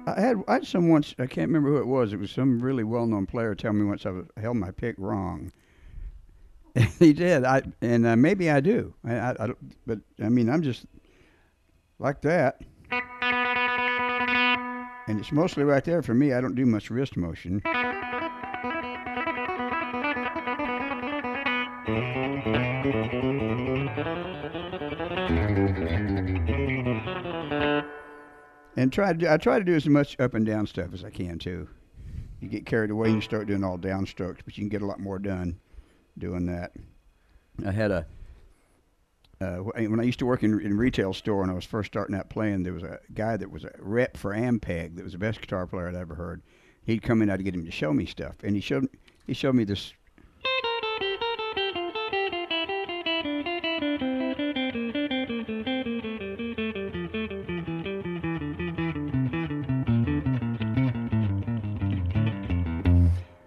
I had some once. I can't remember who it was. It was some really well-known player tell me once held my pick wrong. He did. Maybe I do. I don't, but I mean, I'm just like that, and it's mostly right there for me. I don't do much wrist motion. And I try to do as much up and down stuff as I can too. You get carried away and you start doing all downstrokes, but you can get a lot more done doing that. I had when I used to work in retail store and I was first starting out playing, there was a guy that was a rep for Ampeg that was the best guitar player I'd ever heard. He'd come in, I'd get him to show me stuff, and he showed me this.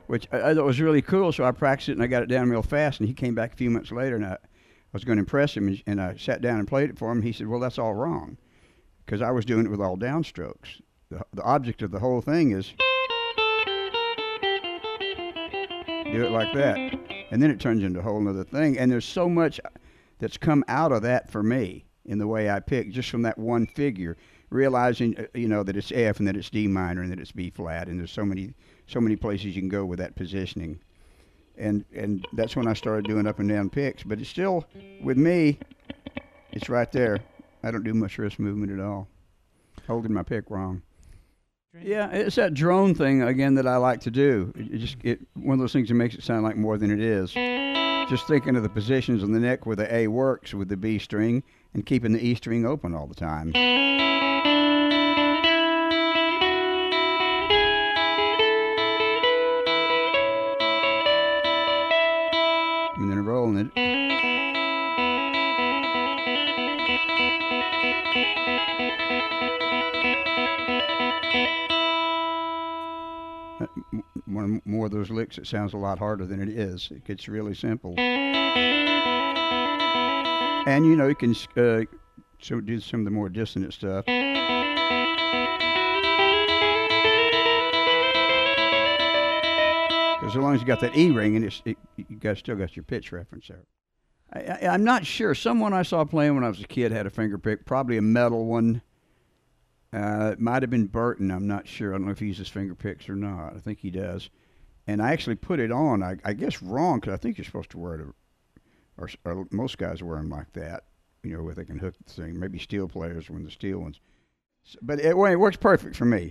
Which I thought was really cool, so I practiced it and I got it down real fast. And he came back a few months later, and I was going to impress him, and I sat down and played it for him. He said, "Well, that's all wrong, because I was doing it with all downstrokes. The object of the whole thing is do it like that, and then it turns into a whole other thing. And there's so much that's come out of that for me in the way I pick, just from that one figure, realizing that it's F and that it's D minor and that it's B flat, and there's so many places you can go with that positioning, and that's when I started doing up and down picks. But it's still, with me, it's right there. I don't do much wrist movement at all, holding my pick wrong. Yeah, it's that drone thing again that I like to do. One of those things that makes it sound like more than it is. Just thinking of the positions on the neck where the A works with the B string and keeping the E string open all the time. And then rolling it. One more of those licks, it sounds a lot harder than it is. It gets really simple. And you can do some of the more dissonant stuff. Because as long as you got that E ring, and you still got your pitch reference there. I'm not sure. Someone I saw playing when I was a kid had a finger pick, probably a metal one. It might have been Burton. I'm not sure. I don't know if he uses finger picks or not. I think he does. And I actually put it on, I guess wrong, because I think you're supposed to wear it, or most guys wear them like that, where they can hook the thing. Maybe steel players when the steel ones. But it works perfect for me.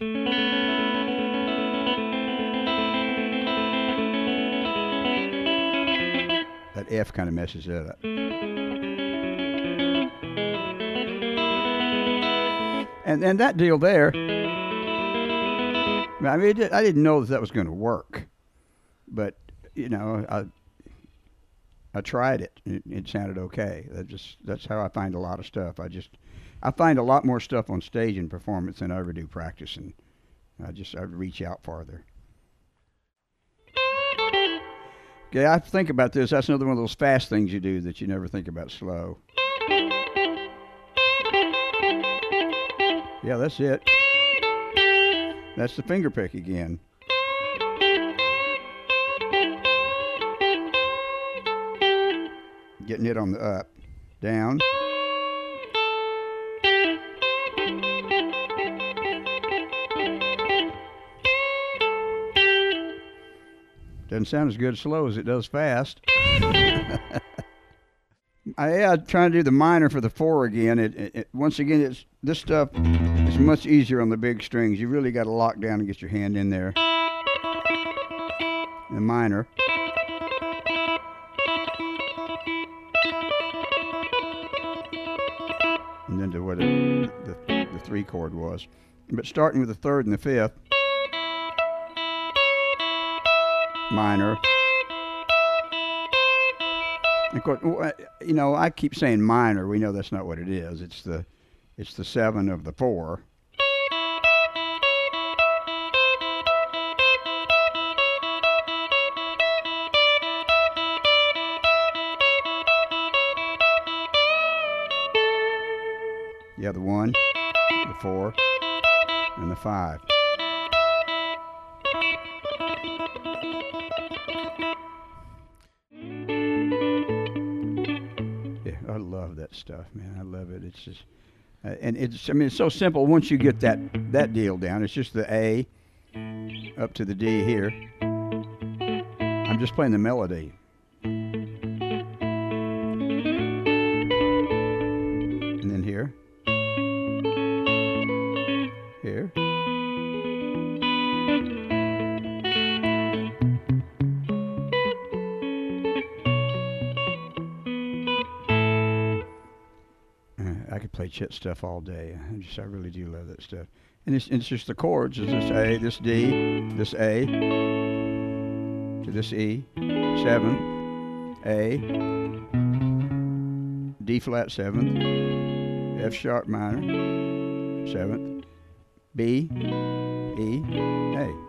That F kind of messes it up. And that deal there, I mean, I didn't know that was going to work, but I tried it. It sounded okay. That's how I find a lot of stuff. I find a lot more stuff on stage and performance than I ever do practice, and I reach out farther. Okay, I think about this. That's another one of those fast things you do that you never think about slow. Yeah, that's it. That's the finger pick again. Getting it on the up, down. Doesn't sound as good slow as it does fast. I'm trying to do the minor for the 4 again. Once again, this stuff is much easier on the big strings. You really got to lock down and get your hand in there. The minor. And then to what the 3 chord was. But starting with the 3rd and the 5th. Minor. Of course, I keep saying minor. We know that's not what it is. It's the 7 of the 4. You have the 1, the 4, and the 5. Yeah, I love that stuff, man. I love it. It's just, and it's, I mean, it's so simple once you get that deal down. It's just the A up to the D here. I'm just playing the melody. And then here. Here. I could play Chet stuff all day. I really do love that stuff. And it's just the chords. It's this A, this D, this A, to this E, 7, A, D flat 7th, F sharp minor, 7th, B, E, A.